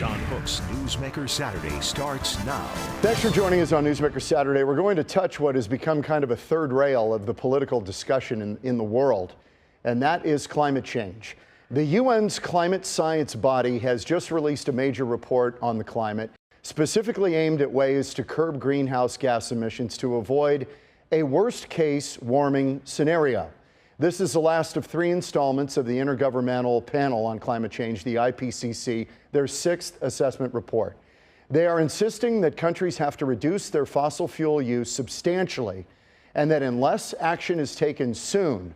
Sean Hook's Newsmaker Saturday starts now. Thanks for joining us on Newsmaker Saturday. We're going to touch what has become kind of a third rail of the political discussion in the world, and that is climate change. The UN's climate science body has just released a major report on the climate, specifically aimed at ways to curb greenhouse gas emissions to avoid a worst-case warming scenario. This is the last of 3 installments of the Intergovernmental Panel on Climate Change, the IPCC, their 6th assessment report. They are insisting that countries have to reduce their fossil fuel use substantially, and that unless action is taken soon,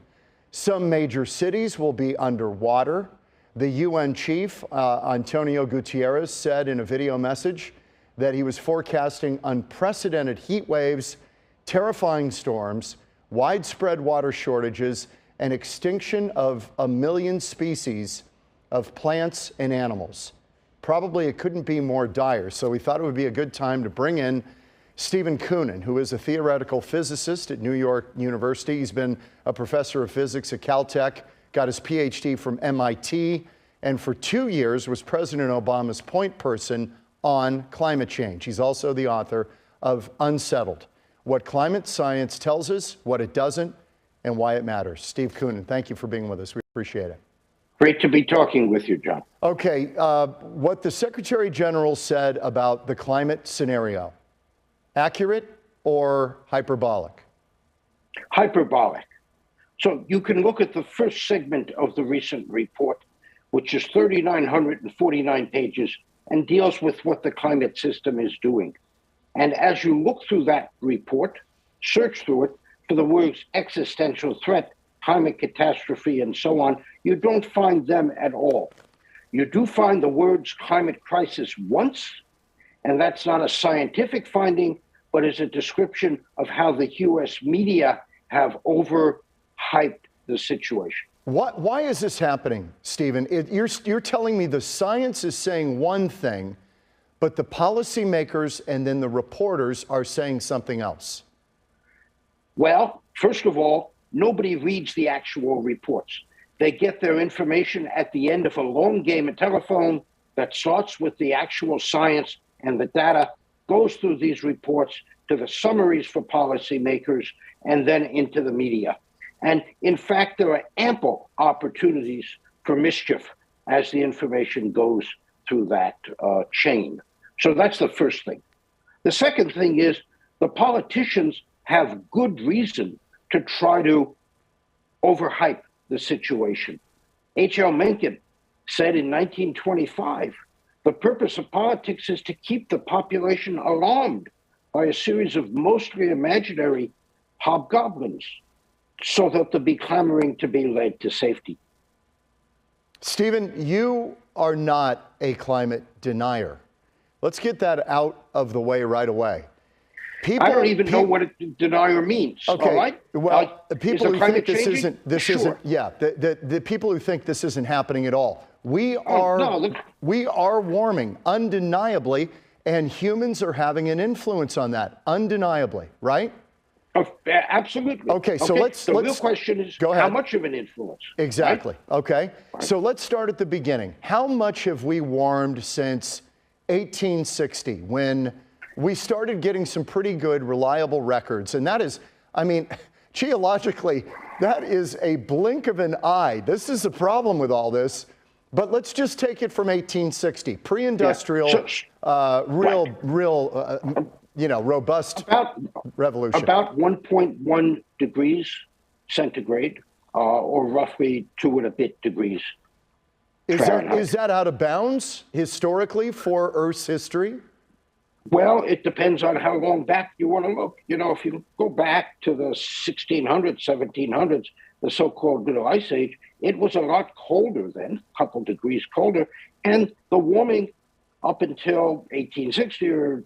some major cities will be underwater. The UN chief, António Guterres, said in a video message that he was forecasting unprecedented heat waves, terrifying storms, widespread water shortages, and extinction of 1 million species of plants and animals. Probably it couldn't be more dire, so we thought it would be a good time to bring in Steven Koonin, who is a theoretical physicist at New York University. He's been a professor of physics at Caltech, got his Ph.D. from M.I.T., and for 2 years was President Obama's point person on climate change. He's also the author of Unsettled: What Climate Science Tells Us, What It Doesn't, and Why It Matters. Steve Koonin, thank you for being with us. We appreciate it. Great to be talking with you, John. Okay, what the Secretary General said about the climate scenario, accurate or hyperbolic? Hyperbolic. So you can look at the first segment of the recent report, which is 3,949 pages and deals with what the climate system is doing. And as you look through that report, search through it for the words existential threat, climate catastrophe, and so on, you don't find them at all. You do find the words climate crisis once, and that's not a scientific finding, but is a description of how the US media have overhyped the situation. Why is this happening, Stephen? You're telling me the science is saying one thing, but the policymakers and then the reporters are saying something else. Well, first of all, nobody reads the actual reports. They get their information at the end of a long game of telephone that starts with the actual science, and the data goes through these reports to the summaries for policymakers and then into the media. And in fact, there are ample opportunities for mischief as the information goes through that chain. So that's the first thing. The second thing is the politicians have good reason to try to overhype the situation. H.L. Mencken said in 1925, the purpose of politics is to keep the population alarmed by a series of mostly imaginary hobgoblins so that they'll be clamoring to be led to safety. Stephen, you are not a climate denier. Let's get that out of the way right away. I don't even know what a denier means. Okay, all right? well, people who think this changing? isn't, yeah, the people who think this isn't happening at all. We are warming undeniably, and humans are having an influence on that undeniably, right? Absolutely. Okay, so the real question is how much of an influence? Exactly. Right? Okay, so let's start at the beginning. How much have we warmed since 1860, when we started getting some pretty good, reliable records? And that is, I mean, geologically, that is a blink of an eye. This is the problem with all this. But let's just take it from 1860, pre-industrial, robust revolution. About 1.1 degrees centigrade, or roughly 2 and a bit degrees. Is that out of bounds historically for Earth's history? Well, it depends on how long back you want to look. You know, if you go back to the 1600s, 1700s, the so-called Middle Ice Age, it was a lot colder then, a couple degrees colder. And the warming up until 1860 or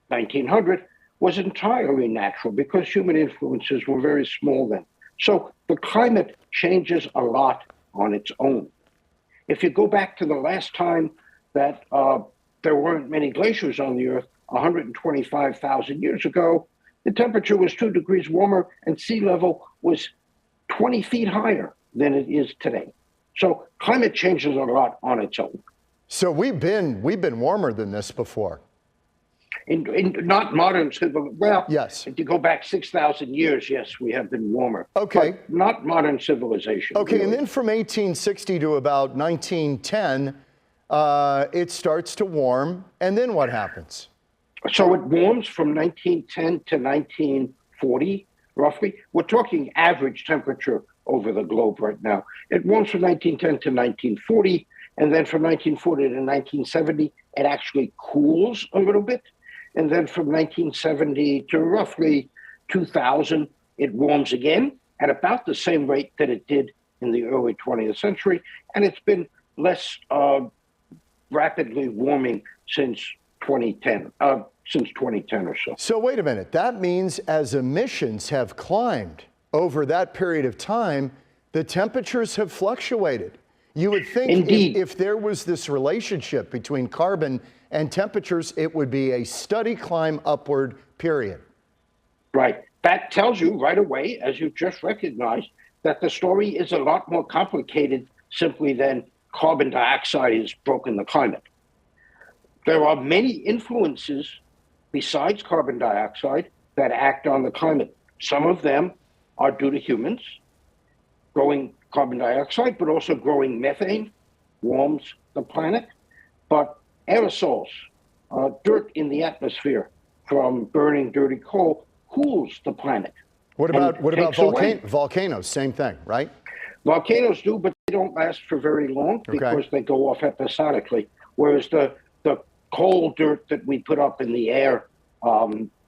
1900 was entirely natural because human influences were very small then. So the climate changes a lot on its own. If you go back to the last time that there weren't many glaciers on the Earth, 125,000 years ago, the temperature was 2 degrees warmer and sea level was 20 feet higher than it is today. So climate changes a lot on its own. So we've been warmer than this before. In not modern civilization, well, yes. If you go back 6,000 years, yes, we have been warmer. Okay. But not modern civilization. Okay, really. and then from 1860 to about 1910, it starts to warm, and then what happens? So it warms from 1910 to 1940, roughly. We're talking average temperature over the globe right now. It warms from 1910 to 1940, and then from 1940 to 1970, it actually cools a little bit. And then from 1970 to roughly 2000, it warms again at about the same rate that it did in the early 20th century. And it's been less rapidly warming since 2010 or so. So wait a minute. That means as emissions have climbed over that period of time, the temperatures have fluctuated. You would think if there was this relationship between carbon and temperatures, it would be a steady climb upward, period. Right. That tells you right away, as you just recognized, that the story is a lot more complicated simply than carbon dioxide has broken the climate. There are many influences besides carbon dioxide that act on the climate. Some of them are due to humans growing carbon dioxide, but also growing methane warms the planet. But aerosols, dirt in the atmosphere from burning dirty coal, cools the planet. What about volcanoes? Same thing, right? Volcanoes do, but they don't last for very long because they go off episodically. Whereas the coal dirt that we put up in the air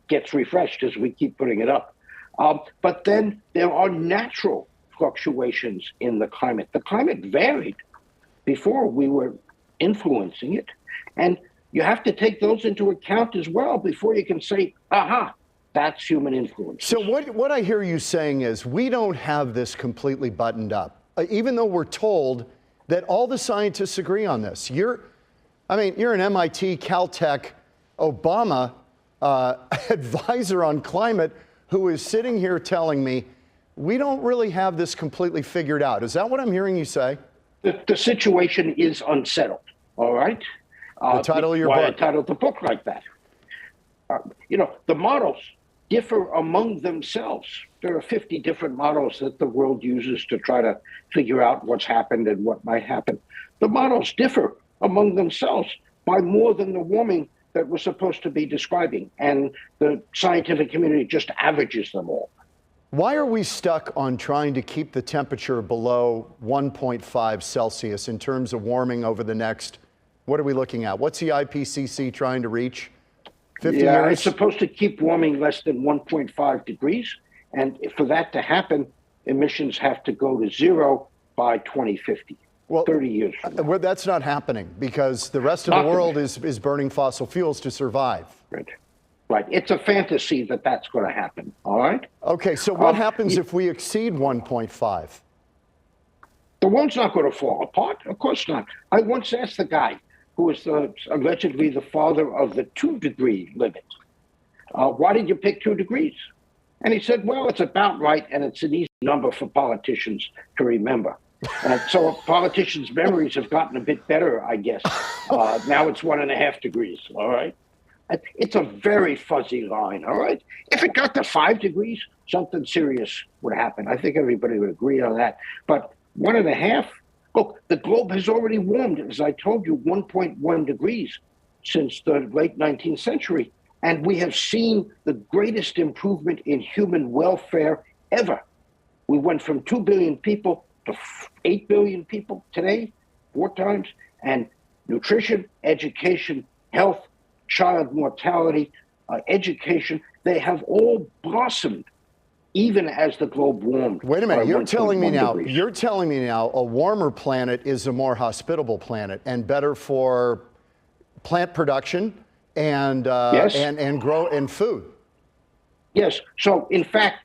gets refreshed as we keep putting it up. But then there are natural fluctuations in the climate. The climate varied before we were influencing it. And you have to take those into account as well before you can say, aha, that's human influence. So what I hear you saying is we don't have this completely buttoned up, even though we're told that all the scientists agree on this. You're an MIT, Caltech, Obama advisor on climate who is sitting here telling me we don't really have this completely figured out. Is that what I'm hearing you say? The situation is unsettled, all right? The title of your book. I titled the book like that. The models differ among themselves. There are 50 different models that the world uses to try to figure out what's happened and what might happen. The models differ among themselves by more than the warming that we're supposed to be describing, and the scientific community just averages them all. Why are we stuck on trying to keep the temperature below 1.5 Celsius in terms of warming over the next, what are we looking at? What's the IPCC trying to reach? 50 years? It's supposed to keep warming less than 1.5 degrees. And for that to happen, emissions have to go to zero by 2050. Well, 30 years from now. Well, that's not happening because the rest of the world is burning fossil fuels to survive. Right. It's a fantasy that that's going to happen. All right. Okay. So what happens if we exceed 1.5? The world's not going to fall apart. Of course not. I once asked the guy who was allegedly the father of the 2-degree limit, why did you pick 2 degrees? And he said, well, it's about right, and it's an easy number for politicians to remember. So politicians' memories have gotten a bit better, I guess. Now it's 1.5 degrees, all right? It's a very fuzzy line, all right? If it got to 5 degrees, something serious would happen. I think everybody would agree on that. But 1.5, look, the globe has already warmed, as I told you, 1.1 degrees since the late 19th century. And we have seen the greatest improvement in human welfare ever. We went from 2 billion people to 8 billion people today, 4 times. And nutrition, education, health, child mortality, education, they have all blossomed even as the globe warmed. Wait a minute, you're telling me now a warmer planet is a more hospitable planet and better for plant production and grow and food. Yes. So in fact,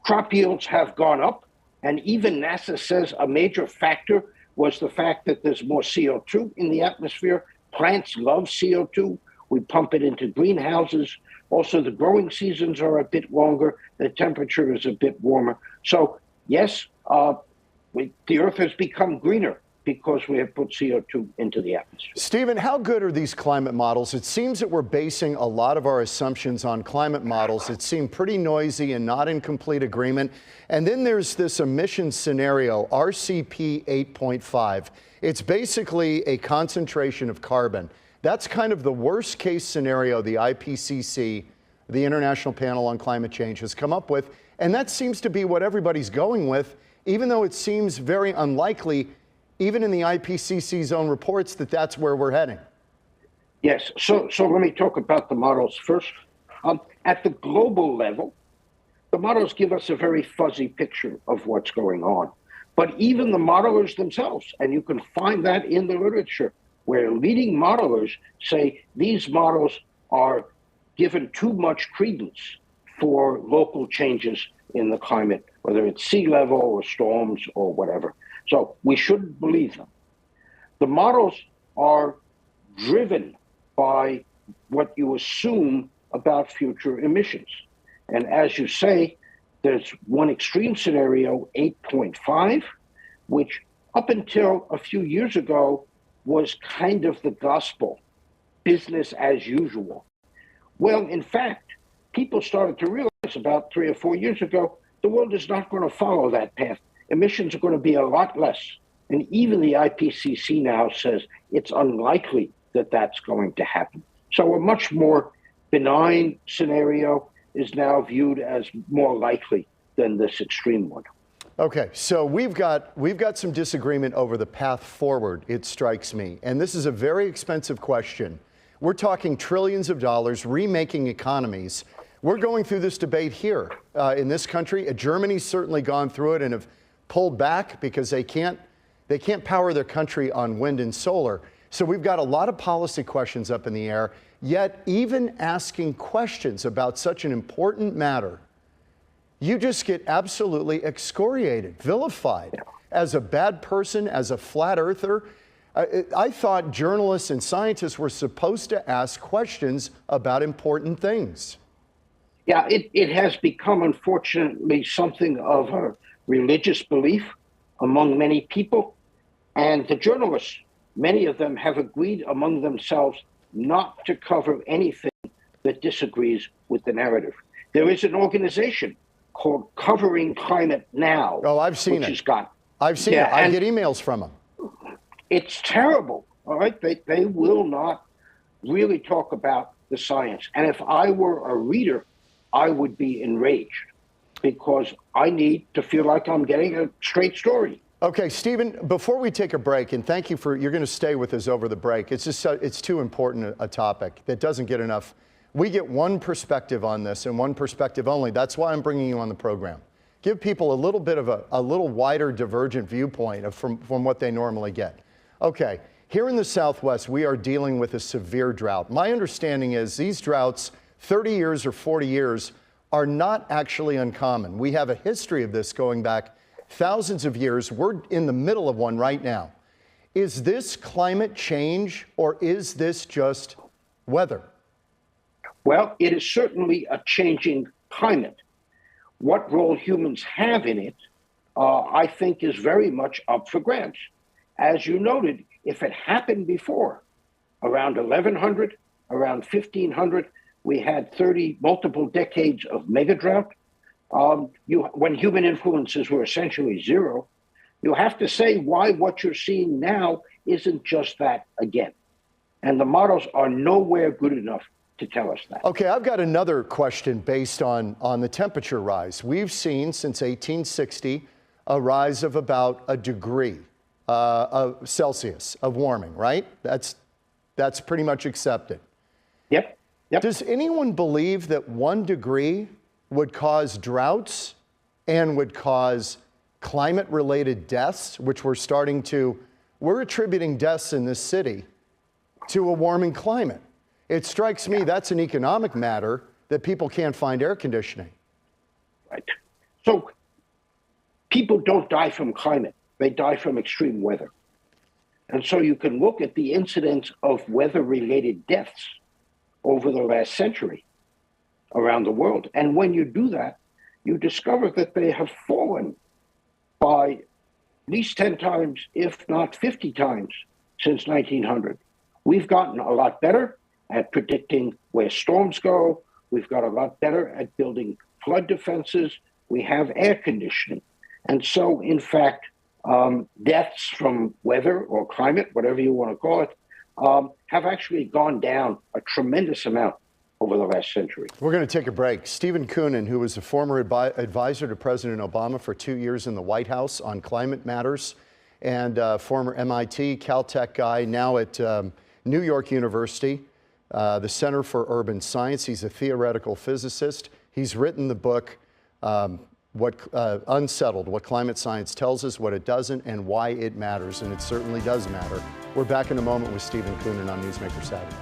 crop yields have gone up, and even NASA says a major factor was the fact that there's more CO2 in the atmosphere. Plants love CO2. We pump it into greenhouses. Also, the growing seasons are a bit longer. The temperature is a bit warmer. So yes, the Earth has become greener because we have put CO2 into the atmosphere. Stephen, how good are these climate models? It seems that we're basing a lot of our assumptions on climate models that seem pretty noisy and not in complete agreement. And then there's this emissions scenario, RCP 8.5. It's basically a concentration of carbon. That's kind of the worst case scenario the IPCC, the International Panel on Climate Change, has come up with. And that seems to be what everybody's going with, even though it seems very unlikely, even in the IPCC's own reports, that that's where we're heading. Yes, so let me talk about the models first. At the global level, the models give us a very fuzzy picture of what's going on. But even the modelers themselves, and you can find that in the literature, where leading modelers say these models are given too much credence for local changes in the climate, whether it's sea level or storms or whatever. So we shouldn't believe them. The models are driven by what you assume about future emissions. And as you say, there's one extreme scenario, 8.5, which up until a few years ago was kind of the gospel, business as usual. Well, in fact, people started to realize about 3 or 4 years ago, the world is not going to follow that path. Emissions are going to be a lot less. And even the IPCC now says it's unlikely that that's going to happen. So a much more benign scenario is now viewed as more likely than this extreme one. Okay, so we've got some disagreement over the path forward, it strikes me. And this is a very expensive question. We're talking trillions of dollars, remaking economies. We're going through this debate here in this country. Germany's certainly gone through it and have pulled back because they can't power their country on wind and solar. So we've got a lot of policy questions up in the air, yet even asking questions about such an important matter, you just get absolutely excoriated, vilified as a bad person, as a flat earther. I thought journalists and scientists were supposed to ask questions about important things. Yeah, it has become, unfortunately, something of a religious belief among many people. And the journalists, many of them have agreed among themselves not to cover anything that disagrees with the narrative. There is an organization called Covering Climate Now. Oh, I've seen it. I've seen it. I get emails from them. It's terrible, all right? They will not really talk about the science. And if I were a reader, I would be enraged because I need to feel like I'm getting a straight story. Okay, Stephen, before we take a break, and thank you you're going to stay with us over the break. It's just, it's too important a topic that doesn't get enough. We get one perspective on this and one perspective only. That's why I'm bringing you on the program. Give people a little bit of a little wider divergent viewpoint from what they normally get. Okay, here in the Southwest, we are dealing with a severe drought. My understanding is these droughts, 30 years or 40 years, are not actually uncommon. We have a history of this going back thousands of years. We're in the middle of one right now. Is this climate change or is this just weather? Well, it is certainly a changing climate. What role humans have in it, I think, is very much up for grabs. As you noted, if it happened before, around 1100, around 1500, we had multiple decades of mega drought. When human influences were essentially zero, you have to say why what you're seeing now isn't just that again. And the models are nowhere good enough to tell us that. Okay, I've got another question based on the temperature rise. We've seen since 1860 a rise of about a degree of Celsius of warming, right? That's pretty much accepted. Yep. Does anyone believe that 1 degree would cause droughts and would cause climate-related deaths, which we're attributing deaths in this city to a warming climate? It strikes me that's an economic matter that people can't find air conditioning. Right. So people don't die from climate. They die from extreme weather. And so you can look at the incidence of weather-related deaths over the last century around the world. And when you do that, you discover that they have fallen by least 10 times, if not 50 times, since 1900. We've gotten a lot better at predicting where storms go. We've got a lot better at building flood defenses. We have air conditioning. And so, in fact, deaths from weather or climate, whatever you want to call it, have actually gone down a tremendous amount over the last century. We're going to take a break. Steven Koonin, who was a former advisor to President Obama for 2 years in the White House on climate matters, and former MIT, Caltech guy, now at New York University, the Center for Urban Science. He's a theoretical physicist. He's written the book, Unsettled, What Climate Science Tells Us, What It Doesn't, and Why It Matters. And it certainly does matter. We're back in a moment with Steven Koonin on Newsmaker Saturday.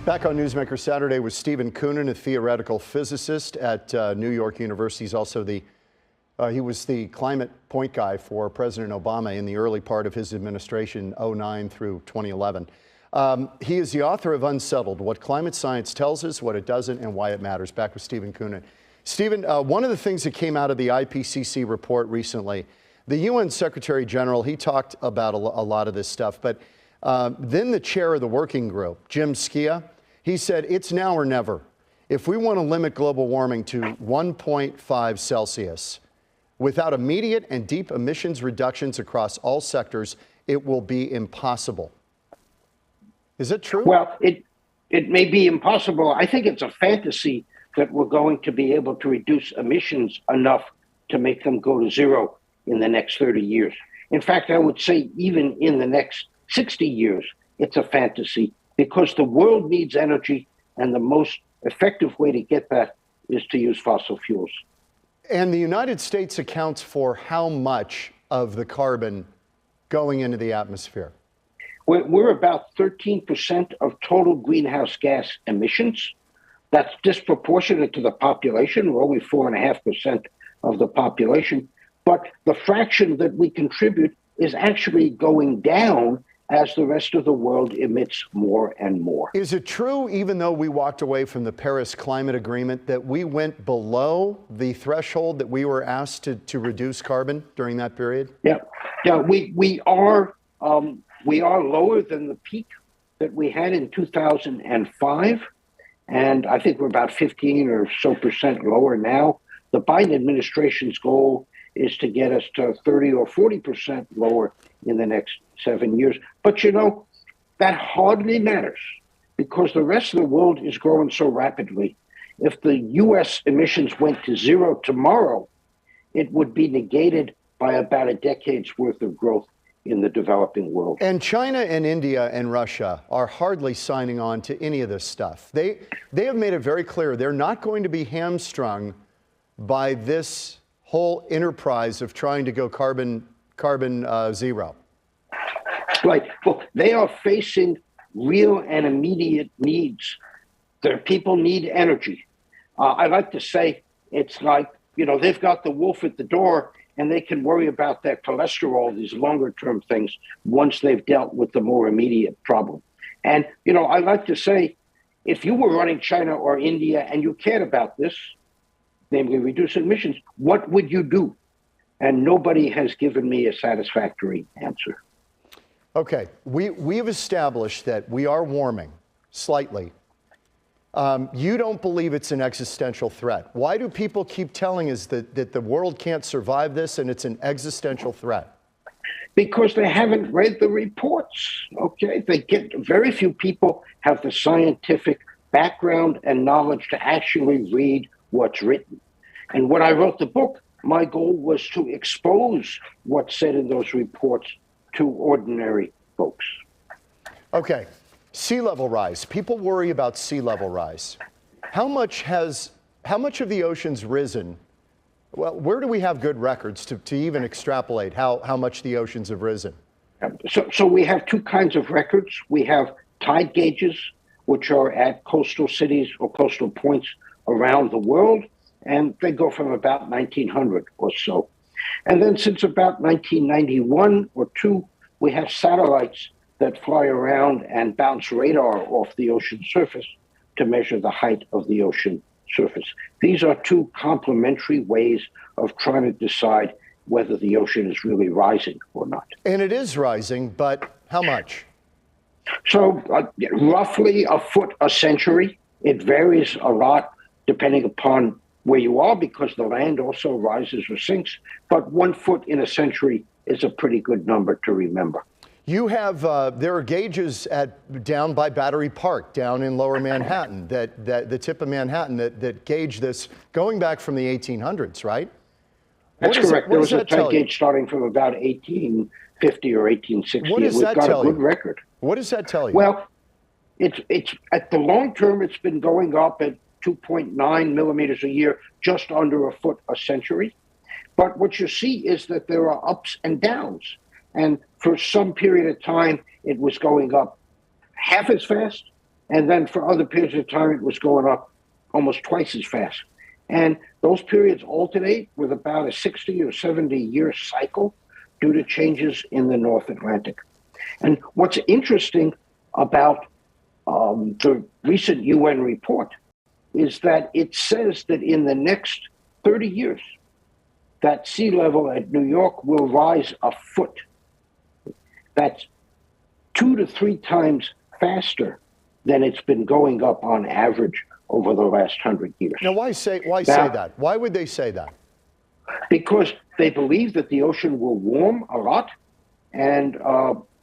Back on Newsmaker Saturday with Steven Koonin, a theoretical physicist at New York University. He's also he was the climate point guy for President Obama in the early part of his administration, 2009 through 2011. He is the author of Unsettled, What Climate Science Tells Us, What It Doesn't, and Why It Matters. Back with Steven Koonin. Steven, one of the things that came out of the IPCC report recently, the UN Secretary-General, he talked about a lot of this stuff, but then the chair of the working group, Jim Skia, he said, it's now or never. If we want to limit global warming to 1.5 Celsius, without immediate and deep emissions reductions across all sectors, it will be impossible. Is it true? Well, it may be impossible. I think it's a fantasy that we're going to be able to reduce emissions enough to make them go to zero in the next 30 years. In fact, I would say even in the next 60 years, it's a fantasy because the world needs energy, and the most effective way to get that is to use fossil fuels. And the United States accounts for how much of the carbon going into the atmosphere? We're about 13% of total greenhouse gas emissions. That's disproportionate to the population. We're only 4.5% of the population. But the fraction that we contribute is actually going down as the rest of the world emits more and more. Is it true, even though we walked away from the Paris Climate Agreement, that we went below the threshold that we were asked to reduce carbon during that period? Yeah, we are lower than the peak that we had in 2005, and I think we're about 15 or so percent lower now. The Biden administration's goal is to get us to 30 or 40% lower in the next 7 years. But you know, that hardly matters because the rest of the world is growing so rapidly. If the US emissions went to zero tomorrow, it would be negated by about a decade's worth of growth in the developing world. And China and India and Russia are hardly signing on to any of this stuff. They have made it very clear they're not going to be hamstrung by this whole enterprise of trying to go carbon zero. Right. Well, they are facing real and immediate needs. Their people need energy. I like to say it's like, you know, they've got the wolf at the door and they can worry about their cholesterol, these longer term things, once they've dealt with the more immediate problem. And, you know, I like to say, if you were running China or India and you cared about this, namely reducing emissions, what would you do? And nobody has given me a satisfactory answer. Okay, we've established that we are warming slightly. You don't believe it's an existential threat. Why do people keep telling us that the world can't survive this and it's an existential threat? Because they haven't read the reports, okay? Very few people have the scientific background and knowledge to actually read what's written. And when I wrote the book, my goal was to expose what's said in those reports to ordinary folks. Okay, sea level rise. People worry about sea level rise. How much of the ocean's risen? Well, where do we have good records to even extrapolate how much the oceans have risen? So we have two kinds of records. We have tide gauges, which are at coastal cities or coastal points around the world, and they go from about 1900 or so. And then since about 1991 or two, we have satellites that fly around and bounce radar off the ocean surface to measure the height of the ocean surface. These are two complementary ways of trying to decide whether the ocean is really rising or not. And it is rising, but how much? So roughly a foot a century. It varies a lot depending upon where you are, because the land also rises or sinks. But 1 foot in a century is a pretty good number to remember. You have, there are gauges down by Battery Park, down in lower Manhattan, that the tip of Manhattan that gauge this going back from the 1800s, right? That's correct. There was a type gauge starting from about 1850 or 1860. What does that tell you? We've got a good record. What does that tell you? Well, it's at the long term, it's been going up at 2.9 millimeters a year, just under a foot a century. But what you see is that there are ups and downs. And for some period of time, it was going up half as fast. And then for other periods of time, it was going up almost twice as fast. And those periods alternate with about a 60 or 70 year cycle due to changes in the North Atlantic. And what's interesting about the recent UN report is that it says that in the next 30 years, that sea level at New York will rise a foot. That's 2 to 3 times faster than it's been going up on average over the last 100 years. Now, why say that? Why would they say that? Because they believe that the ocean will warm a lot, and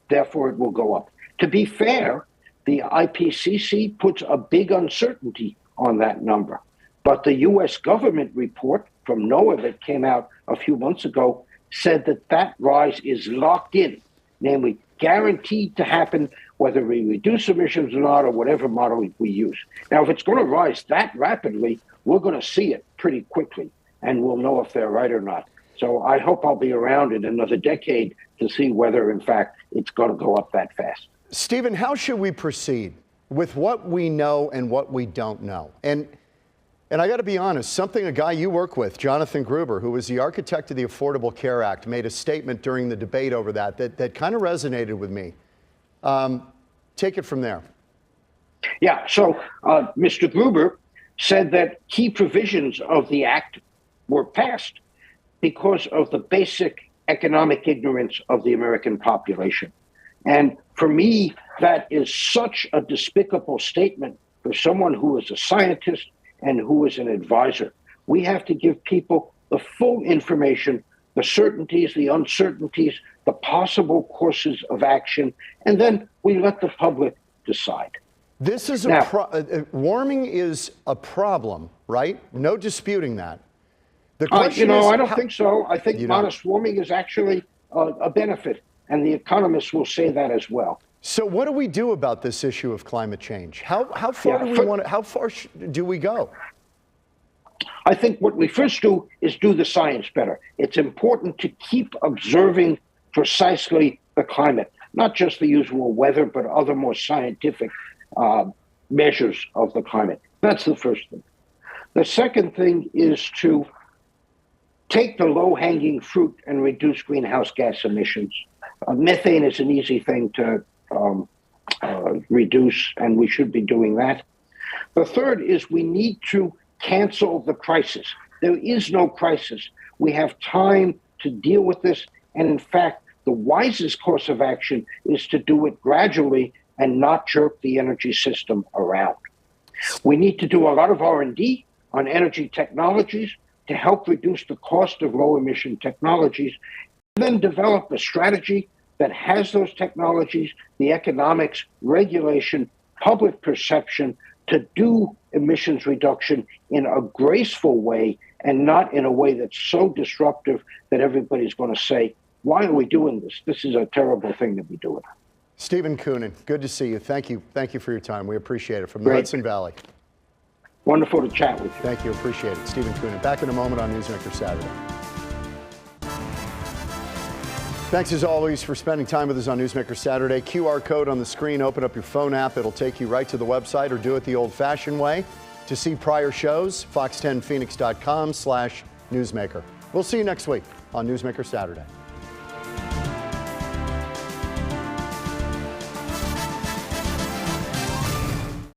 therefore it will go up. To be fair, the IPCC puts a big uncertainty on that number. But the U.S. government report from NOAA that came out a few months ago said that that rise is locked in, namely guaranteed to happen whether we reduce emissions or not, or whatever model we use. Now, if it's going to rise that rapidly, we're going to see it pretty quickly, and we'll know if they're right or not. So I hope I'll be around in another decade to see whether, in fact, it's going to go up that fast. Stephen, how should we proceed with what we know and what we don't know? And I got to be honest, a guy you work with, Jonathan Gruber, who was the architect of the Affordable Care Act, made a statement during the debate over that kind of resonated with me. Take it from there. Yeah, so Mr. Gruber said that key provisions of the act were passed because of the basic economic ignorance of the American population. And for me, that is such a despicable statement for someone who is a scientist and who is an advisor. We have to give people the full information, the certainties, the uncertainties, the possible courses of action, and then we let the public decide. This is warming is a problem, right? No disputing that. The question is, I don't think so. I think modest warming is actually a benefit, and the economists will say that as well. So what do we do about this issue of climate change? How far do we go? I think what we first do is do the science better. It's important to keep observing precisely the climate, not just the usual weather, but other more scientific measures of the climate. That's the first thing. The second thing is to take the low-hanging fruit and reduce greenhouse gas emissions. Methane is an easy thing to reduce, and we should be doing that. The third is we need to cancel the crisis. There is no crisis. We have time to deal with this, and in fact, the wisest course of action is to do it gradually and not jerk the energy system around. We need to do a lot of R&D on energy technologies to help reduce the cost of low-emission technologies, and then develop a strategy that has those technologies, the economics, regulation, public perception to do emissions reduction in a graceful way and not in a way that's so disruptive that everybody's going to say, why are we doing this? This is a terrible thing to be doing. Steven Koonin, good to see you. Thank you. Thank you for your time. We appreciate it from the Hudson Valley. Wonderful to chat with you. Thank you. Appreciate it. Steven Koonin. Back in a moment on Newsmaker Saturday. Thanks as always for spending time with us on Newsmaker Saturday. QR code on the screen. Open up your phone app. It'll take you right to the website, or do it the old-fashioned way. To see prior shows, fox10phoenix.com/Newsmaker. We'll see you next week on Newsmaker Saturday.